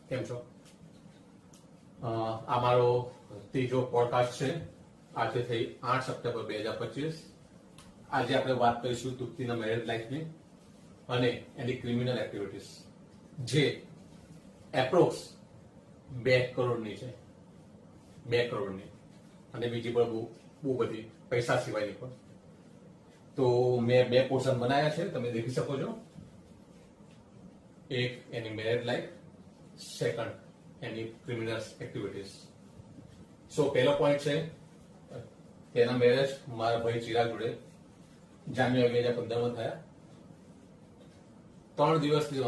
કેમ છો? આ મારો ત્રીજો પોડકાસ્ટ છે. આજે થઈ 8 સપ્ટેમ્બર 2025. આજે આપણે વાત કરીશું તૃપ્તિના મેરેજ લાઈફની અને એની ક્રિમિનલ એક્ટિવિટીઝ, જે એપ્રોક્સ 2 કરોડની છે. 2 કરોડની અને બીજી પણ બહુ બધી પૈસા સિવાયની પણ. તો મેં 2 પોર્શન બનાવ્યા છે, તમે દેખી શકો છો. એક એની મેરેજ લાઈફ, સેકન્ડ એની ક્રિમિનલ એક્ટિવિટીઝ. સો પહેલો પોઈન્ટ છે તેના મેરેજ મારા ભાઈ ચિરાગ જોડે જાન્યુઆરી 2015 થયા. 3 દિવસની જ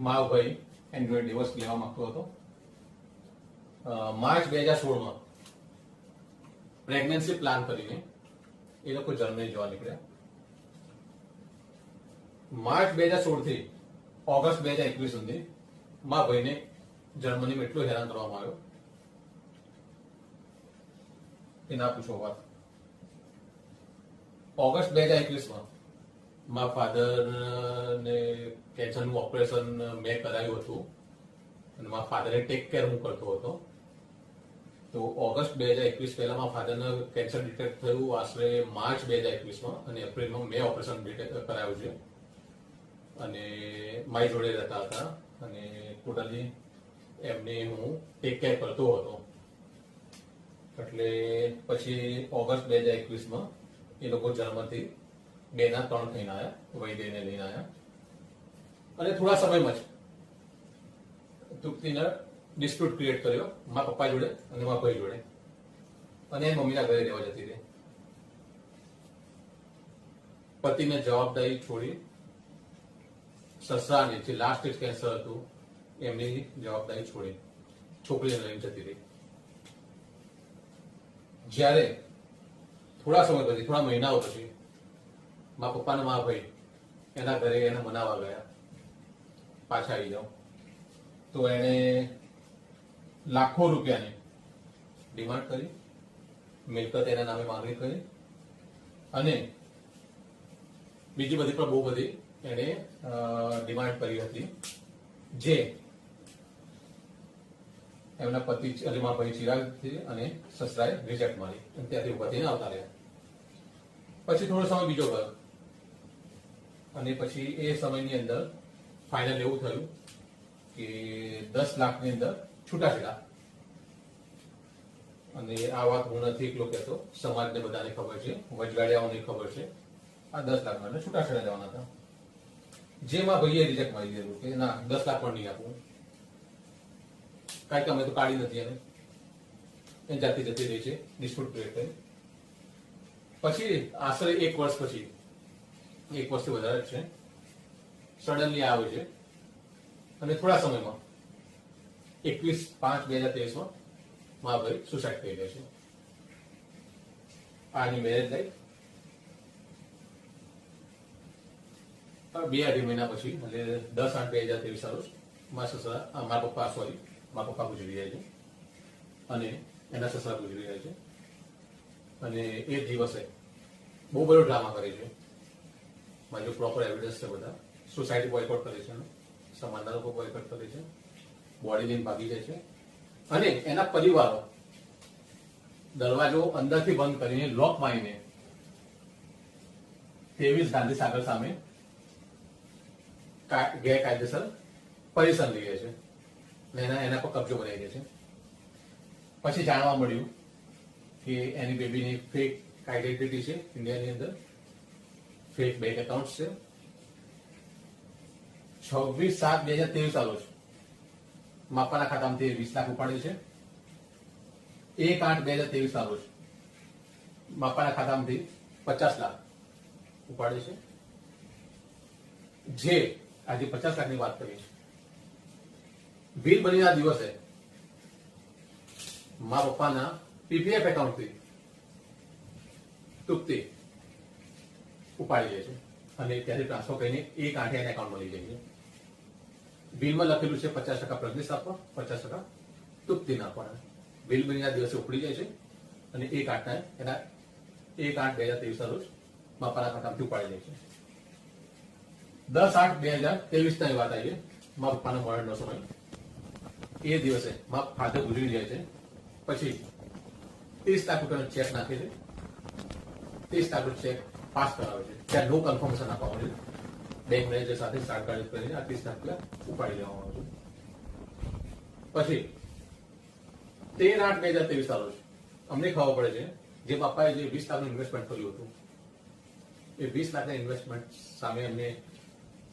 મારો ભાઈ એની જોડે ડિવોર્સ લેવા માંગતો હતો. માર્ચ 2016 પ્રેગ્નન્સી પ્લાન કરીને એ લોકો જર્મની જવા નીકળ્યા. માર્ચ 2016 થી ઓગસ્ટ 2021 સુધી મારા ભાઈને જર્મનીમાં એટલો હેરાન કરવામાં આવ્યો કે ના પૂછો વાત. ઓગસ્ટ 2021 મારા ફાધરને કેન્સરનું ઓપરેશન મેં કરાવ્યું હતું અને મારા ફાધરને ટેક કેર હું કરતો હતો. તો ઓગસ્ટ 2021 પહેલા મારા ફાધરને કેન્સર ડિટેક્ટ થયું આશરે માર્ચ 2021 અને એપ્રિલમાં મેં ઓપરેશન કરાવ્યું છે અને મારી જોડે રહેતા હતા અને ટોટલી એમને હું ટેક કેર કરતો હતો. એટલે પછી ઓગસ્ટ 2021 એ લોકો જર્મનથી 2 ના 3 થઈને આવ્યા, વૈદયને લઈને આવ્યા અને થોડા સમયમાં જ તૃપ્તિને ડિસ્પ્યુટ ક્રિએટ કર્યો મારા પપ્પા જોડે અને મારા ભાઈ જોડે અને એ મમ્મીના ઘરે રહેવા જતી રહી. પતિને જવાબદારી છોડી સસરાને જે લાસ્ટ સ્ટેજ કેન્સર હતું એમની જવાબદારી છોડી છોકરીને લઈને જતી રહી. જ્યારે થોડા સમય પછી, થોડા મહિનાઓ પછી મારા પપ્પા અને મારા ભાઈ એના ઘરે એને મનાવવા ગયા, પાછા આવી જાઓ. તો એને લાખો રૂપિયાની ડિમાન્ડ કરી, મિલકત એના નામે માંગણી કરી અને બીજી બધી પણ બહુ બધી એને ડિમાન્ડ કરી હતી, જે એમના પતિ મારા ભાઈ ચિરાગ અને સસરાએ રિજેક્ટ મારી અને ત્યાંથી ઉભા થઈને આવતા રહ્યા. પછી થોડો સમય બીજો ગયો અને પછી એ સમયની અંદર ફાઇનલ એવું થયું કે 10 લાખની અંદર છૂટાછેડા. અને આ વાત હું નથી એકલો કહેતો, સમાજને બધાને ખબર છે, વચગાડિયાઓને ખબર છે. આ 10 લાખના છૂટાછેડા જવાના હતા, જેમાં ભાઈએ રિજેક્ટ મારી દીધું કે ના 10 લાખ પણ નહીં આપવું, કારણ કે અમે તો કાઢી નથી એને જાતી જતી રહી છે, ડિસ્પ્યુટ ક્રિએટ કરી. પછી આશરે 1 વર્ષ પછી, 1 વર્ષથી વધારે છે, સડનલી આવે છે અને થોડા સમયમાં 21/5/2023 મારા ભાઈ સુસાઇડ કરી લે છે. આની મેરેજ લાઈફ 2 મહિના પછી એટલે 10/8/2023 રોજ મારા પપ્પા ગુજરી જાય છે અને એના સસરા ગુજરી જાય છે. અને એ દિવસે બહુ બધો ડ્રામા કરે છે. મારી જો પ્રોપર એવિડન્સ છે, બધા સોસાયટી બોયકોટ કરે છે, સમાજના લોકો બોયકોટ કરે છે, બોડી લઈને ભાગી જાય છે અને એના પરિવારો દરવાજો અંદરથી બંધ કરીને લોક મારીને 23 ગાંધી સાગર સામે ગેરકાયદેસર પરિસર લઈ છે અને એના પર કબજો બનાવી દે છે. પછી જાણવા મળ્યું કે એની બેબીની ફેક આઈડેન્ટિટી છે ઇન્ડિયાની અંદર, ફેક બેંક એકાઉન્ટ છે. 26/7/2023 રોજ માપાના ખાતામાંથી 20 લાખ ઉપાડે છે. 1/8/2023 રોજ માપાના ખાતામાંથી 50 લાખ ઉપાડે છે. જે આજે 50 લાખની વાત કરી છે. બિલ બનીના દિવસે મારા પપ્પાના પીપીએફ એકાઉન્ટથી તૃપ્તિ ઉપાડી લે છે અને ત્યાંથી ટ્રાન્સફર કરીને 1/8 એના એકાઉન્ટમાં લઈ જાય છે. બિલમાં લખેલું છે 50% પ્રજ્ઞેશ આપવા, 50% તૃપ્તિને આપવાના. બિલ બનીના દિવસે ઉપડી જાય છે અને 1/8/2023 રોજ બાપાના ખાતામાંથી ઉપાડી લે છે. 10/8/2023 ની વાત આવી મારા પપ્પાના મરણનો સમય. એ દિવસે મારા ફાધર ગુજરી જાય છે. પછી 30 લાખ રૂપિયાનો ચેક નાખે છે. 30 લાખ રૂપિયા ચેક પાસ કરાવે છે. ત્યાં નો કન્ફર્મેશન આપવામાં આવે છે. બેંક મેનેજર સાથે સારકારી કરીને આ 30 લાખ રૂપિયા ઉપાડી લેવામાં આવે છે. પછી 13/8/2023 રોજ અમને ખબર પડે છે જે બાપાએ જે 20 લાખનું ઇન્વેસ્ટમેન્ટ કર્યું હતું એ 20 લાખના ઇન્વેસ્ટમેન્ટ સામે અમને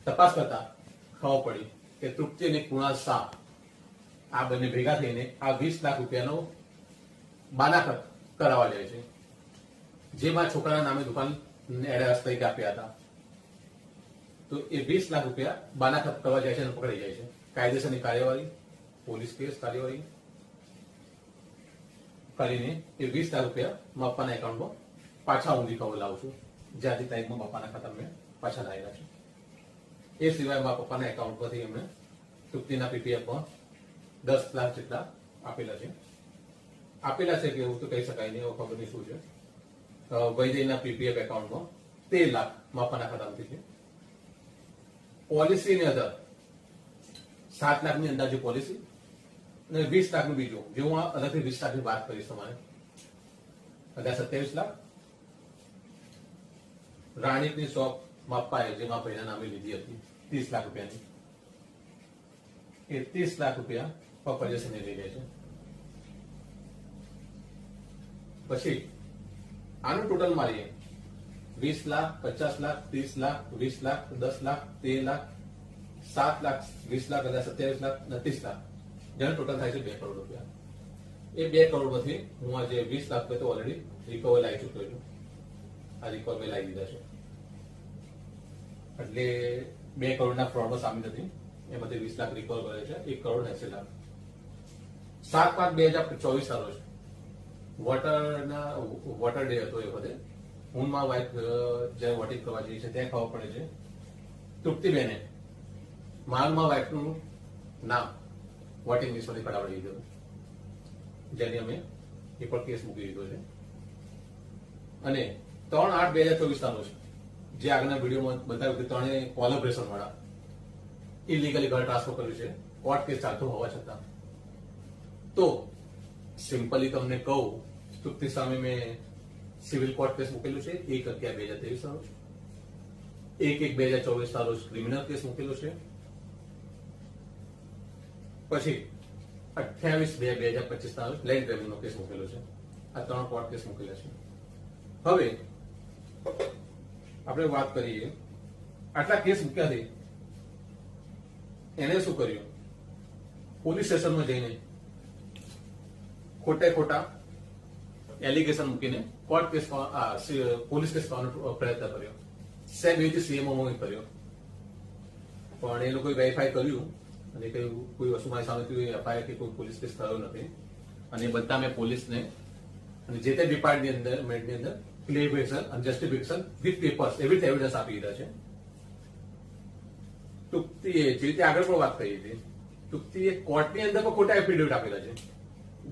તપાસ કરતા ખબર પડી કે તૃપ્તિ અને કુણાલ શાહ આ બંને ભેગા થઈને આ 20 લાખ રૂપિયાનો બાનાખત કરાવવા જાય છે. જેમાં છોકરાના નામે દુકાન એડવાન્સ તરીકે આપ્યા હતા. તો એ 20 લાખ રૂપિયા બાનાખત કરવા જાય છે અને પકડાઈ જાય છે. કાયદેસરની કાર્યવાહી, પોલીસ કેસ કાર્યવાહી કરીને એ 20 લાખ રૂપિયા મારા પપ્પાના એકાઉન્ટમાં પાછા ઊંધી ખબર લાવું છું. જ્યાંથી તારીખમાં બાપાના ખાતામાં મેં પાછા લાવેલા છે. એ સિવાય મારા પપ્પાના એકાઉન્ટ પરથી એમને તૃપ્તિના પીપીએફમાં 10 લાખ જેટલા આપેલા છે. આપેલા છે કે એવું તો કહી શકાય નહીં, ખબર નહીં શું છે. વૈદયના પીપીએફ એકાઉન્ટમાં 13 લાખ મારા પપ્પાના ખાતામાંથી છે. પોલિસીની અંદર 7 લાખની અંદાજે પોલિસી અને 20 લાખનું બીજું, જે હું અલગથી 20 લાખની વાત કરીશ તમારે. 27 લાખ રાણીકની શોપ માપાએ જે મારા ભાઈના નામે લીધી હતી 30 લાખ રૂપિયાની, એ 30 લાખ રૂપિયા પપ્પાજીને લઈ લે છે. પછી આનું ટોટલ મારીએ 20 લાખ, 50 લાખ, 30 લાખ, 20 લાખ, 10 લાખ, 13 લાખ, 7 લાખ, 20 લાખ, 27 લાખ અને 30 લાખ, જેનું ટોટલ થાય છે 2 કરોડ રૂપિયા. એ 2 કરોડમાંથી હું આજે 20 લાખ રૂપિયા તો ઓલરેડી રિકવર લાવી ચૂક્યો છું. આ રિકવર મેં લાવી દીધા છે. એટલે 2 કરોડના ફ્રોડમાં સામેલ નથી. એમાંથી 20 લાખ રિકવર કરે છે. 1 કરોડ 80 લાખ. 7/5/2024 રોજ વોટર ડે હતો. એ વખતે હું મારા વાઇફ જ્યારે વોટિંગ કરવા જઈએ છે ત્યાં ખબર પડે છે તૃપ્તિબેને મારા વાઇફનું નામ વોટિંગ લિસ્ટમાંથી કઢાવી દીધું, જેની અમે એ પણ કેસ મૂકી દીધો છે. અને 3/8/2024 રોજ જે આગળના વિડીયોમાં બતાવ્યું કે ત્રણેય કોલેબોરેશન વાળા ઇલીગલી ઘર ટ્રાન્સફર કર્યું છે, કોર્ટ કેસ ચાલતો હોવા છતાં. તો સિમ્પલી તમને કહું, તૃપ્તિ સામે મેં સિવિલ કોર્ટ કેસ મૂકેલું છે 1/11/2023 રોજ, 1/1/2024 રોજ ક્રિમિનલ કેસ મૂકેલો છે, પછી 28/2/2025 રોજ લેન્ડ ગ્રેબિંગનો કેસ મૂકેલો છે. આ 3 કોર્ટ કેસ મૂકેલા છે. હવે આપણે વાત કરીએ આટલા કેસ મૂક્યાથી એને શું કર્યું? પોલીસ સ્ટેશનમાં જઈને ખોટા એલિગેશન મૂકીને કોર્ટ કેસ પોલીસ કેસ કરવાનો પ્રયત્ન કર્યો. સેમ એવી સીએમઓ કર્યો, પણ એ લોકોએ વેરીફાઈ કર્યું અને કોઈ વસ્તુ મારી સામે એફઆઈઆર કે કોઈ પોલીસ કેસ થયો નથી. અને બધા મેં પોલીસને અને જે તે ડિપાર્ટમેન્ટની અંદર ક્લેરિફિકેશન અને જસ્ટિફિકેશન વિથ પેપર્સ એવી એવિડન્સ આપી દીધા છે. તૃપ્તિએ જે રીતે આગળ પણ વાત કરી હતી, તૃપ્તિએ કોર્ટની અંદર પણ ખોટા એફિડેવિટ આપેલા છે,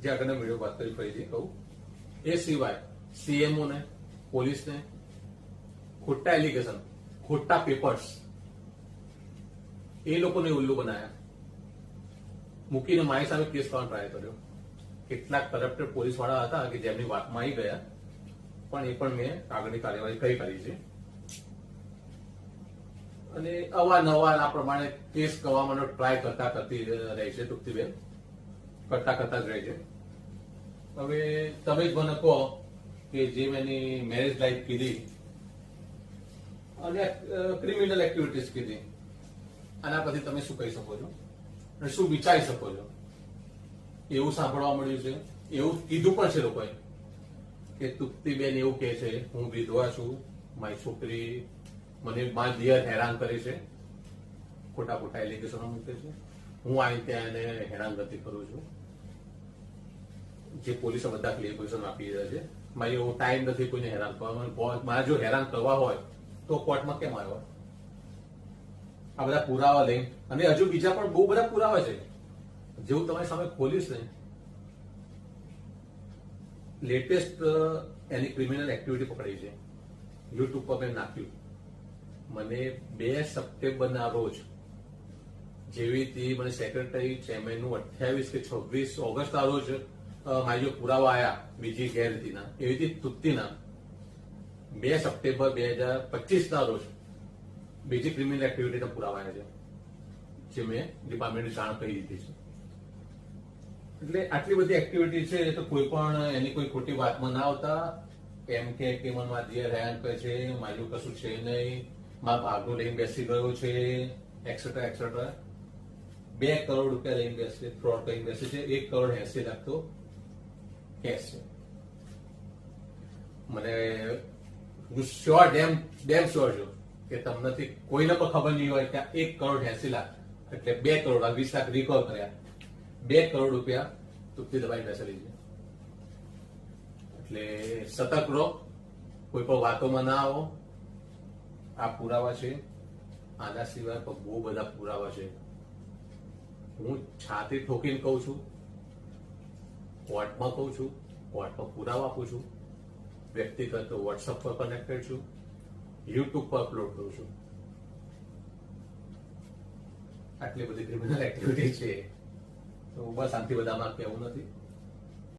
જે આગળના વિડીયો વાત કરી ફરીથી કહું. એ સિવાય સીએમઓ ને પોલીસને ખોટા એલિગેશન, ખોટા પેપર્સ એ લોકોને ઉલ્લુ બનાયા, મૂકીને મારી સામે કેસ કરવાનો ટ્રાય કર્યો. કેટલાક કરપ્ટેડ પોલીસ વાળા હતા કે જેમની વાતમાં આવી ગયા, પણ એ પણ મેં આગળની કાર્યવાહી કરી છે. અને અવારનવાર આ પ્રમાણે કેસ કરવાનો ટ્રાય કરતી રહે છે તૃપ્તિબેન, કરતા જ રહે છે. હવે તમે જ મને કહો કે જે મેં મેરેજ લાઈફ કીધી અને ક્રિમિનલ એક્ટિવિટીઝ કીધી, આના પછી તમે શું કહી શકો છો અને શું વિચારી શકો છો? એવું સાંભળવા મળ્યું છે, એવું કીધું પણ છે લોકોએ કે તૃપ્તિબેન એવું કહે છે હું વિધવા છું, મારી છોકરી મને મારા દિયર હેરાન કરે છે, ખોટા એલિગેશનો મૂકે છે, હું અહીં ત્યાં એને હેરાનગતિ કરું છું. જે પોલીસે બધા ક્લેરિફિકેશન આપી રહ્યા છે. મારી એવો ટાઈમ નથી કોઈને હેરાન કરવાનો. મારે જો હેરાન કરવા હોય તો કોર્ટમાં કેમ આવ્યો? આ બધા પુરાવા લઈ અને હજુ બીજા પણ બહુ બધા પુરાવા છે જેવું તમારી સામે ખોલીશ ને. લેટેસ્ટ એની ક્રિમિનલ એક્ટિવિટી પકડી છે, યુટ્યુબ પર મેં નાખ્યું. મને 2 સપ્ટેમ્બરના રોજ જેવી રીતે મને સેક્રેટરી ચેરમેન નું 28 કે 26 ઓગસ્ટના રોજ મારી જો પુરાવા આવ્યા બીજી ગેરરીતિના, એવી રીતે તૃપ્તિના 2 સપ્ટેમ્બર 2025ના રોજ બીજી ક્રિમિનલ એક્ટિવિટીના પુરાવા આવ્યા છે, જે મેં ડિપાર્ટમેન્ટને જાણ કરી દીધી છે. એટલે આટલી બધી એક્ટિવિટી છે તો કોઈ પણ એની કોઈ ખોટી વાતમાં ના આવતા એમ કે મનમાં જે હેરાન કરે છે, મારું કશું છે નહીં, મારા ભાગનું લઈને બેસી ગયો છે, એક્સેટ્રા એક્સેટ્રા. 2 કરોડ રૂપિયા લઈને બેસે, ફ્રોડ કરીને બેસે છે. 1 કરોડ 80 લાખ તો કેશ છે. મને હું શ્યોર ડેમ શ્યોર છું કે તમને કોઈને પણ ખબર નહીં હોય કે 1 કરોડ 80 લાખ એટલે 2 કરોડ 20 લાખ રિકવર કર્યા, 2 કરોડ રૂપિયા તૃપ્તિ દબાઈ બેસેલી છે. એટલે સતર્ક રહો, કોઈ પણ વાતોમાં ના આવો. આ પુરાવા છે, આના સિવાય પણ બહુ બધા પુરાવા છે. હું છાતી ઠોકીને કહું છું, કોર્ટમાં કહું છું, કોર્ટમાં પુરાવા આપું છું, વ્યક્તિગત વોટ્સઅપ પર કનેક્ટેડ છું, યુટ્યુબ પર અપલોડ કરું છું. આટલી બધી ક્રિમિનલ એક્ટિવિટી છે તો બસ આનાથી બધામાં કહેવું નથી.